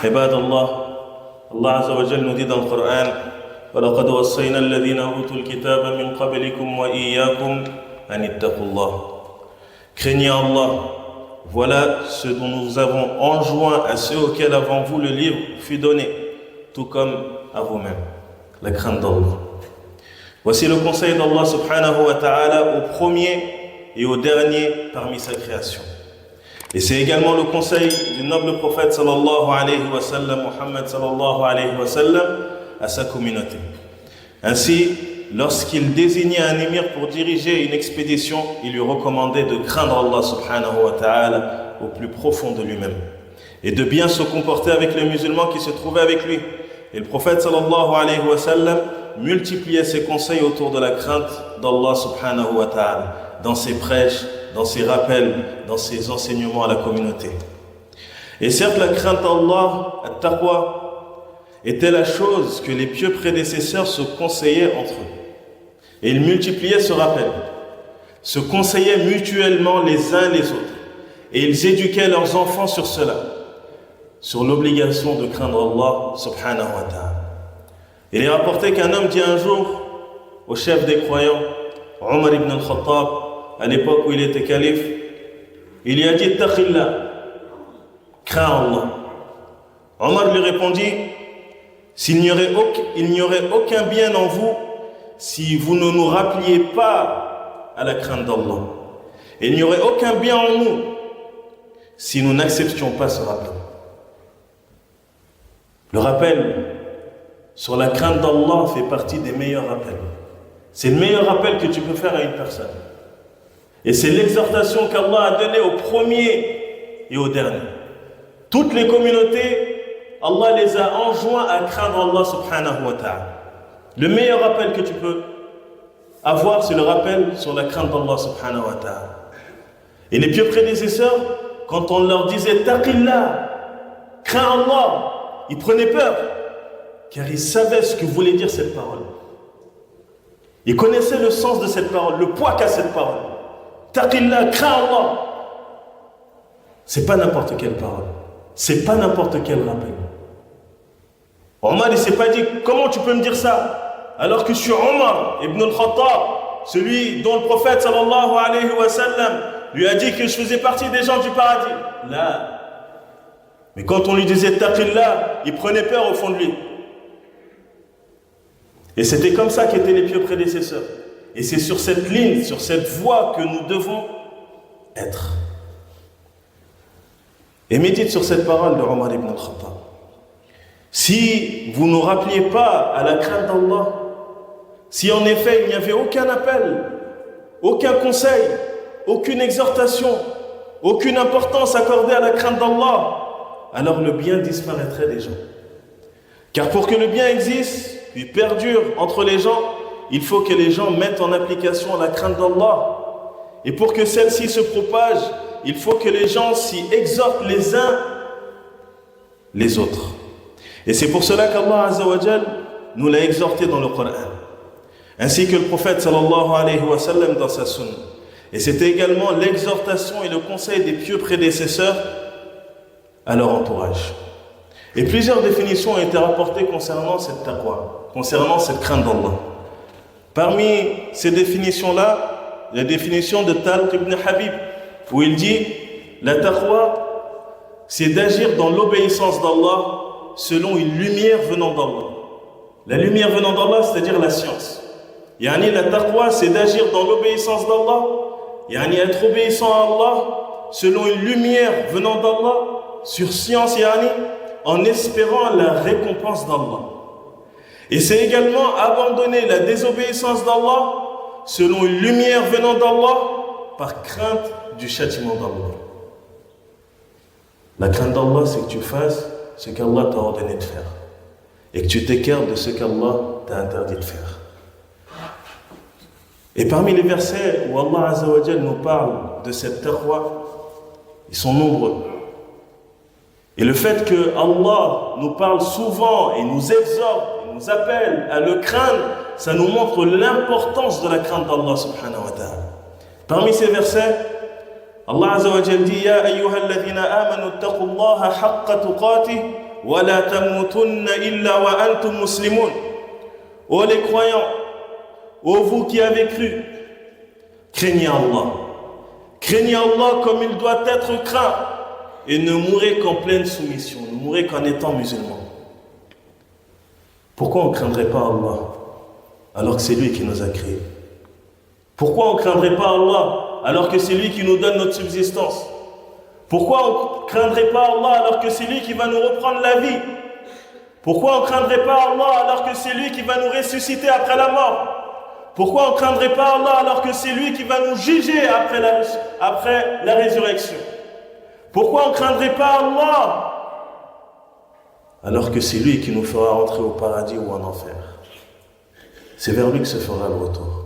عباد الله الله عز وجل nous dit dans le Coran وَلَقَدْ وَصَّيْنَا الَّذِينَ أُوتُوا الْكِتَابَ مِنْ قَبْلِكُمْ وَإِيَّاكُمْ أَنِ اتَّقُوا اللَّهَ. Craignez Allah, voilà ce dont nous avons enjoint à ceux auxquels avant vous le livre fut donné, tout comme à vous-mêmes, la crainte d'Allah. Voici le conseil d'Allah subhanahu wa ta'ala au premier et au dernier parmi sa création. Et c'est également le conseil du noble prophète sallallahu alayhi wa sallam, Muhammad sallallahu alayhi wa sallam, à sa communauté. Ainsi, lorsqu'il désignait un émir pour diriger une expédition, il lui recommandait de craindre Allah subhanahu wa ta'ala au plus profond de lui-même et de bien se comporter avec les musulmans qui se trouvaient avec lui. Et le prophète sallallahu alayhi wa sallam multipliait ses conseils autour de la crainte d'Allah subhanahu wa ta'ala, dans ses prêches, dans ses rappels, dans ses enseignements à la communauté. Et certes, la crainte d'Allah, at-taqwa, était la chose que les pieux prédécesseurs se conseillaient entre eux. Et ils multipliaient ce rappel, se conseillaient mutuellement les uns les autres. Et ils éduquaient leurs enfants sur cela, sur l'obligation de craindre Allah subhanahu wa ta'ala. Il est rapporté qu'un homme dit un jour au chef des croyants, Omar ibn al-Khattab, à l'époque où il était calife, il lui a dit Taqillah, crains Allah. Omar lui répondit, il n'y aurait aucun bien en vous si vous ne nous rappeliez pas à la crainte d'Allah. Et il n'y aurait aucun bien en nous si nous n'acceptions pas ce rappel. Le rappel sur la crainte d'Allah fait partie des meilleurs rappels. C'est le meilleur rappel que tu peux faire à une personne. Et c'est l'exhortation qu'Allah a donnée au premier et au dernier. Toutes les communautés, Allah les a enjoints à craindre Allah subhanahu wa ta'ala. Le meilleur rappel que tu peux avoir, c'est le rappel sur la crainte d'Allah subhanahu wa ta'ala. Et les pieux prédécesseurs, quand on leur disait Taqillah, crains Allah, ils prenaient peur, car ils savaient ce que voulait dire cette parole. Ils connaissaient le sens de cette parole, le poids qu'a cette parole. Taqillah, crains Allah. C'est pas n'importe quelle parole. C'est pas n'importe quel rappel. Omar, il ne s'est pas dit, comment tu peux me dire ça alors que je suis Omar ibn al-Khattab, celui dont le prophète sallallahu alayhi wa sallam lui a dit que je faisais partie des gens du paradis. Là. Mais quand on lui disait Taqillah, il prenait peur au fond de lui. Et c'était comme ça qu'étaient les pieux prédécesseurs. Et c'est sur cette ligne, sur cette voie que nous devons être. Et médite sur cette parole de Omar ibn al-Khattab. Si vous ne nous rappeliez pas à la crainte d'Allah, si en effet il n'y avait aucun appel, aucun conseil, aucune exhortation, aucune importance accordée à la crainte d'Allah, alors le bien disparaîtrait des gens. Car pour que le bien existe, puis perdure entre les gens, il faut que les gens mettent en application la crainte d'Allah. Et pour que celle-ci se propage, il faut que les gens s'y exhortent les uns les autres. Et c'est pour cela qu'Allah Azza wa Jal nous l'a exhorté dans le Coran, ainsi que le prophète sallallahu alayhi wa sallam dans sa sunna. Et c'était également l'exhortation et le conseil des pieux prédécesseurs à leur entourage. Et plusieurs définitions ont été rapportées concernant cette taqwa, concernant cette crainte d'Allah. Parmi ces définitions-là, la définition de Talq ibn Habib, où il dit la taqwa, c'est d'agir dans l'obéissance d'Allah selon une lumière venant d'Allah. La lumière venant d'Allah, c'est-à-dire la science. Yani la taqwa, c'est d'agir dans l'obéissance d'Allah, yani être obéissant à Allah selon une lumière venant d'Allah, sur science, yani en espérant la récompense d'Allah. Et c'est également abandonner la désobéissance d'Allah selon une lumière venant d'Allah par crainte du châtiment d'Allah. La crainte d'Allah, c'est que tu fasses ce qu'Allah t'a ordonné de faire et que tu t'écartes de ce qu'Allah t'a interdit de faire. Et parmi les versets où Allah Azza wa Jal nous parle de cette taqwa, ils sont nombreux. Et le fait que Allah nous parle souvent et nous exhorte, et nous appelle à le craindre, ça nous montre l'importance de la crainte d'Allah subhanahu wa ta'ala. Parmi ces versets, Allah Azza wa Jal dit Ya ayyuhalladhina amanu taqullaha haqqa tuqatih wa la tamutunna illa wa antum muslimun. Ô les croyants, ô vous qui avez cru, craignez Allah. Craignez Allah comme il doit être craint et ne mourrez qu'en pleine soumission, ne mourrez qu'en étant musulman. Pourquoi on ne craindrait pas Allah alors que c'est lui qui nous a créés? Pourquoi on ne craindrait pas Allah alors que c'est lui qui nous donne notre subsistance? Pourquoi on ne craindrait pas Allah alors que c'est lui qui va nous reprendre la vie? Pourquoi on ne craindrait pas Allah alors que c'est lui qui va nous ressusciter après la mort? Pourquoi on ne craindrait pas Allah alors que c'est lui qui va nous juger après la résurrection? Pourquoi on ne craindrait pas Allah alors que c'est lui qui nous fera entrer au paradis ou en enfer? C'est vers lui que se fera le retour.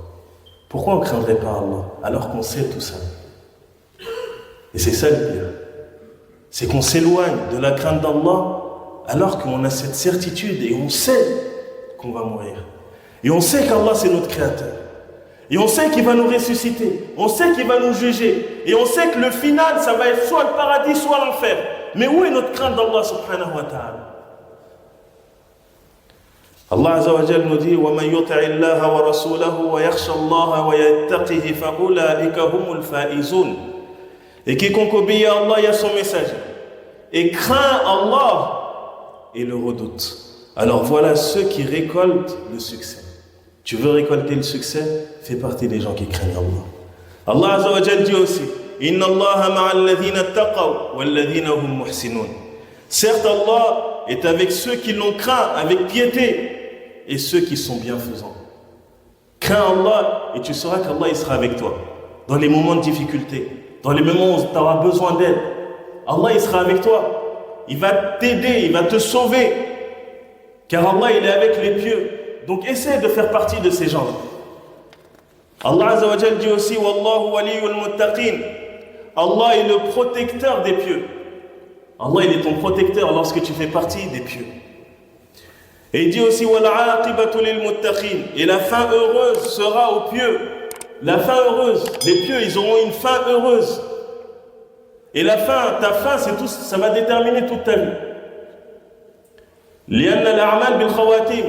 Pourquoi on ne craindrait pas Allah alors qu'on sait tout ça? Et c'est ça le pire. C'est qu'on s'éloigne de la crainte d'Allah alors qu'on a cette certitude et on sait qu'on va mourir. Et on sait qu'Allah c'est notre créateur. Et on sait qu'il va nous ressusciter. On sait qu'il va nous juger. Et on sait que le final, ça va être soit le paradis, soit l'enfer. Mais où est notre crainte d'Allah subhanahu wa ta'ala? Allah Azza wa Jal nous dit وَمَنْ يُطِعِ اللَّهَ وَرَسُولَهُ وَيَخْشَى اللَّهَ وَيَتَّقِهِ فَأُولَٰئِكَ هُمُ الْفَائِزُونَ. Et quiconque obéit à Allah et à son messager et craint Allah et le redoute, alors voilà ceux qui récoltent le succès. Tu veux récolter le succès? Fais partie des gens qui craignent Allah. Allah Azza wa Jal dit aussi Inna Allah ma'a alladhina taqaw walladhina hum muhsinun. Certes, Allah est avec ceux qui l'ont craint avec piété et ceux qui sont bienfaisants. Crains Allah et tu sauras qu'Allah il sera avec toi dans les moments de difficulté, dans les moments où tu auras besoin d'aide. Allah il sera avec toi. Il va t'aider, il va te sauver. Car Allah il est avec les pieux. Donc essaie de faire partie de ces gens. Allah Azza wa Jal dit aussi Wallahu waliyul muttaqin. Allah est le protecteur des pieux. Allah il est ton protecteur lorsque tu fais partie des pieux. Et il dit aussi Wal aqibatu lil muttaqin. Et la fin heureuse sera aux pieux. La fin heureuse, les pieux ils auront une fin heureuse. Et la fin, ta fin c'est tout, ça va déterminer toute ta vie. Lianna al-a'mal bil khawatim.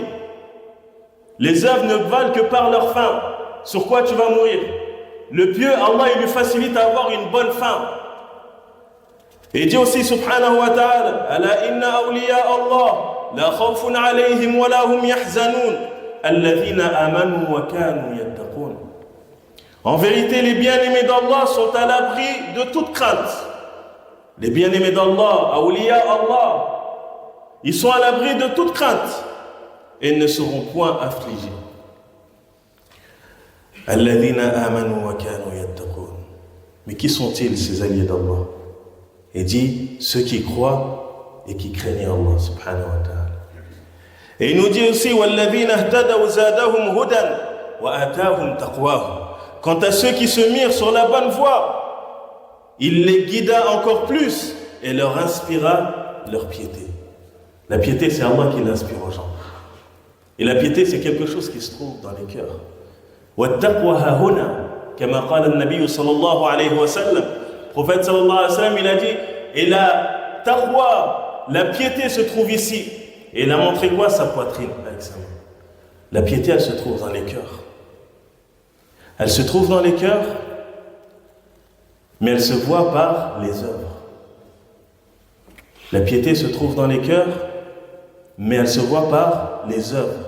Les œuvres ne valent que par leur fin. Sur quoi tu vas mourir? Le pieux, Allah il lui facilite à avoir une bonne fin. Et il dit aussi subhanahu wa ta'ala Ala inna awliya Allah la khawfun alayhim wa la hum yahzanun alladhina amanu wa kanu yattaqun. En vérité, les bien-aimés d'Allah sont à l'abri de toute crainte. Les bien-aimés d'Allah, awliya Allah, ils sont à l'abri de toute crainte et ne seront point affligés. Alladhina amanu wa kanu yattaqun. Mais qui sont-ils ces alliés d'Allah? Et dit ceux qui croient et qui craignent Allah subhanahu wa ta'ala. Et il nous dit aussi walladhina ihtadaw zadahum hudan wa atahum taqwahum. Quant à ceux qui se mirent sur la bonne voie, il les guida encore plus et leur inspira leur piété. La piété, c'est Allah qui l'inspire aux gens. Et la piété, c'est quelque chose qui se trouve dans les cœurs. وَالتَّقْوَى هَهُنَا كَمَا قَالَ النَّبِيُّ صلى الله عليه وسلم. Le prophète sallallahu alayhi wa sallam, il a dit, et la taqwa, la piété se trouve ici. Et il a montré quoi? Sa poitrine avec sa main. La piété, elle se trouve dans les cœurs. Elle se trouve dans les cœurs, mais elle se voit par les œuvres. La piété se trouve dans les cœurs, mais elle se voit par les œuvres.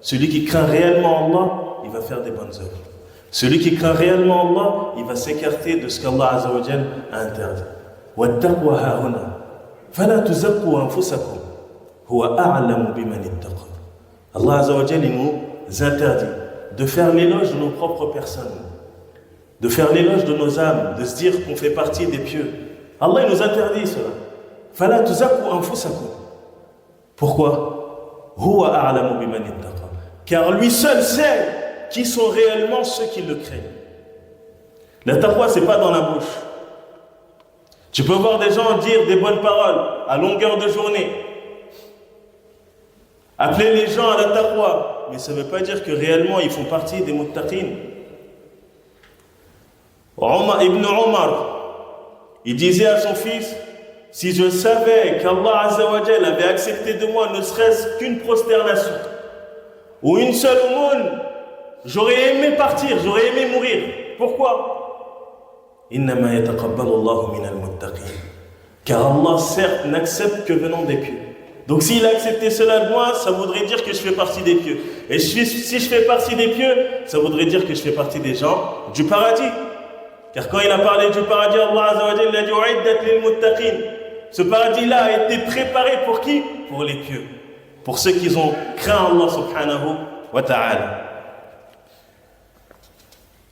Celui qui craint réellement Allah, il va faire des bonnes œuvres. Celui qui craint réellement Allah, il va s'écarter de ce qu'Allah Azza wa Jal a interdit. وَالتَّقْوَى هَاهُنَا فَلَا تُزَكُّوا أَنفُسَكُمْ هُوَ أَعْلَمُ بِمَنِ اتَّقَى. Allah Azza wa Jal, il nous interdit de faire l'éloge de nos propres personnes, de faire l'éloge de nos âmes, de se dire qu'on fait partie des pieux. Allah il nous interdit cela. فَلَا تُزَكُّوا أَنفُسَكُمْ. Pourquoi? هُوَ أَعْلَمُ بِمَنِ اتَّقَى. Car lui seul sait qui sont réellement ceux qui le craignent. La taqwa, c'est pas dans la bouche. Tu peux voir des gens dire des bonnes paroles à longueur de journée, appeler les gens à la taqwa, mais ça ne veut pas dire que réellement ils font partie des muttaqin. Ibn Omar, il disait à son fils, si je savais qu'Allah Azza wa Jal avait accepté de moi ne serait-ce qu'une prosternation ou une seule aumône, j'aurais aimé partir, j'aurais aimé mourir. Pourquoi? Innama yataqabbalu Allahu minal muttaqin. Car Allah, certes, n'accepte que venant des pieux. Donc s'il a accepté cela de moi, ça voudrait dire que je fais partie des pieux. Et si je fais partie des pieux, ça voudrait dire que je fais partie des gens du paradis. Car quand il a parlé du paradis, Allah Azza wa Jalla a dit u'iddat lil muttaqin. Ce paradis-là a été préparé pour qui? Pour les pieux. Pour ceux qui ont craint Allah subhanahu wa ta'ala.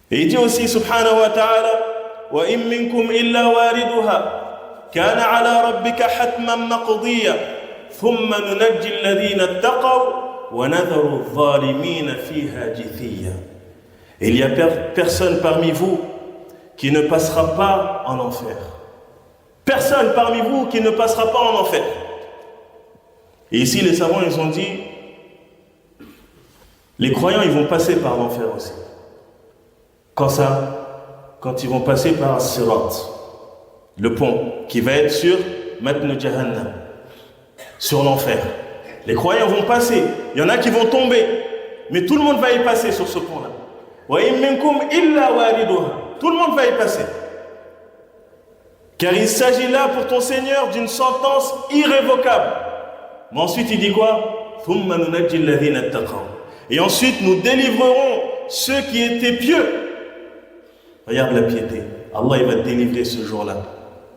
Et il dit aussi subhanahu wa ta'ala wa in minkum illa wariduha kana ala rabbika hatman maqdiya thumma nunajji alladhina ittaqaw wa nadharu adh-dhalimina fiha jithiya. Il y a personne parmi vous qui ne passera pas en enfer. Personne parmi vous qui ne passera pas en enfer. Et ici les savants ils ont dit les croyants ils vont passer par l'enfer aussi. Quand ça? Quand ils vont passer par Sirat, le pont qui va être sur Matn Jahannam, sur l'enfer. Les croyants vont passer, il y en a qui vont tomber, mais tout le monde va y passer sur ce pont-là. Wa in minkum illa wariduha. Tout le monde va y passer. Car il s'agit là pour ton Seigneur d'une sentence irrévocable. Mais ensuite il dit quoi? Thumma nunajji alladhina ittaqaw. Et ensuite nous délivrerons ceux qui étaient pieux. Regarde la piété. Allah il va te délivrer ce jour-là.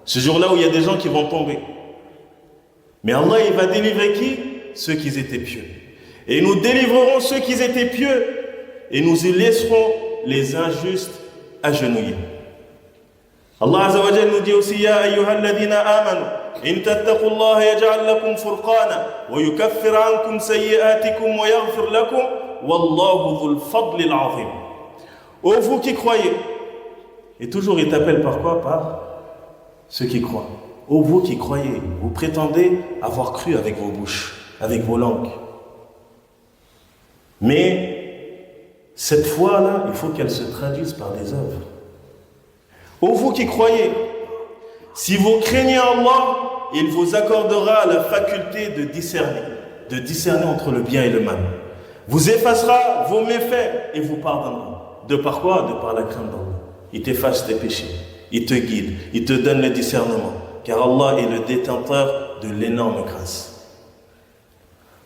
Ce jour-là où il y a des gens qui vont tomber. Mais Allah il va délivrer qui? Ceux qui étaient pieux. Et nous délivrerons ceux qui étaient pieux. Et nous y laisserons les injustes agenouillés. Allah Azza wa Jalla nous dit aussi Ya ayyuhalladhina amanu in tattaqullaha yaj'al lakum furqana wa yukaffir ankum sayyi'atikum wa yaghfir lakum wallahu dhul fadli al-'azim. Ô vous qui croyez. Et toujours il t'appelle par quoi? Par ceux qui croient. Ô vous qui croyez, vous prétendez avoir cru avec vos bouches, avec vos langues. Mais cette foi-là, il faut qu'elle se traduise par des œuvres. Ô vous qui croyez, si vous craignez Allah, il vous accordera la faculté de discerner entre le bien et le mal. Vous effacera vos méfaits et vous pardonnera. De par quoi? De par la crainte d'Allah. Il t'efface tes péchés, il te guide, il te donne le discernement. Car Allah est le détenteur de l'énorme grâce.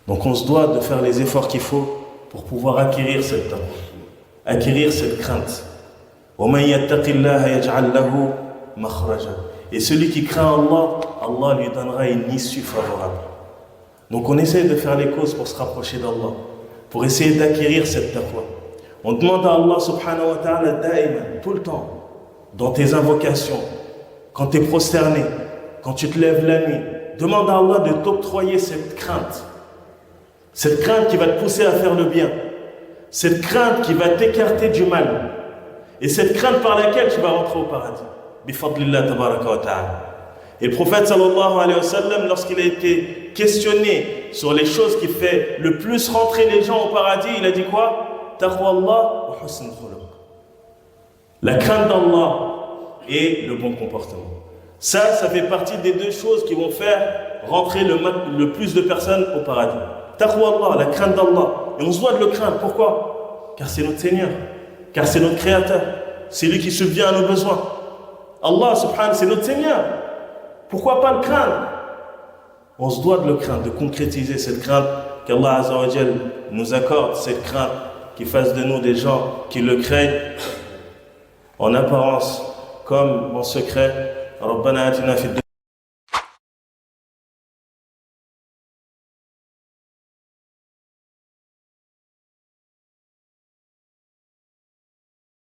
Donc on se doit de faire les efforts qu'il faut pour pouvoir acquérir cette taqwa, acquérir cette crainte. Et celui qui craint Allah, Allah lui donnera une issue favorable. Donc on essaie de faire les causes pour se rapprocher d'Allah, pour essayer d'acquérir cette taqwa. On demande à Allah subhanahu wa ta'ala daïman, tout le temps, dans tes invocations, quand tu es prosterné, quand tu te lèves la nuit, demande à Allah de t'octroyer cette crainte qui va te pousser à faire le bien, cette crainte qui va t'écarter du mal, et cette crainte par laquelle tu vas rentrer au paradis. Bifadlillah tabaraka wa ta'ala. Et le prophète sallallahu alayhi wa sallam, lorsqu'il a été questionné sur les choses qui fait le plus rentrer les gens au paradis, il a dit quoi? Taqwa Allah wa husn khuluq. La crainte d'Allah et le bon comportement. Ça fait partie des deux choses qui vont faire rentrer le plus de personnes au paradis. Taqwa Allah, la crainte d'Allah. Et on se doit de le craindre. Pourquoi? Car c'est notre Seigneur. Car c'est notre Créateur. C'est lui qui subvient à nos besoins. Allah subhanahu, c'est notre Seigneur. Pourquoi pas le craindre? On se doit de le craindre, de concrétiser cette crainte qu'Allah Azza wa Jal nous accorde, cette crainte qui fasse de nous des gens qui le craignent en apparence comme en secret. ربنا آتنا في الدنيا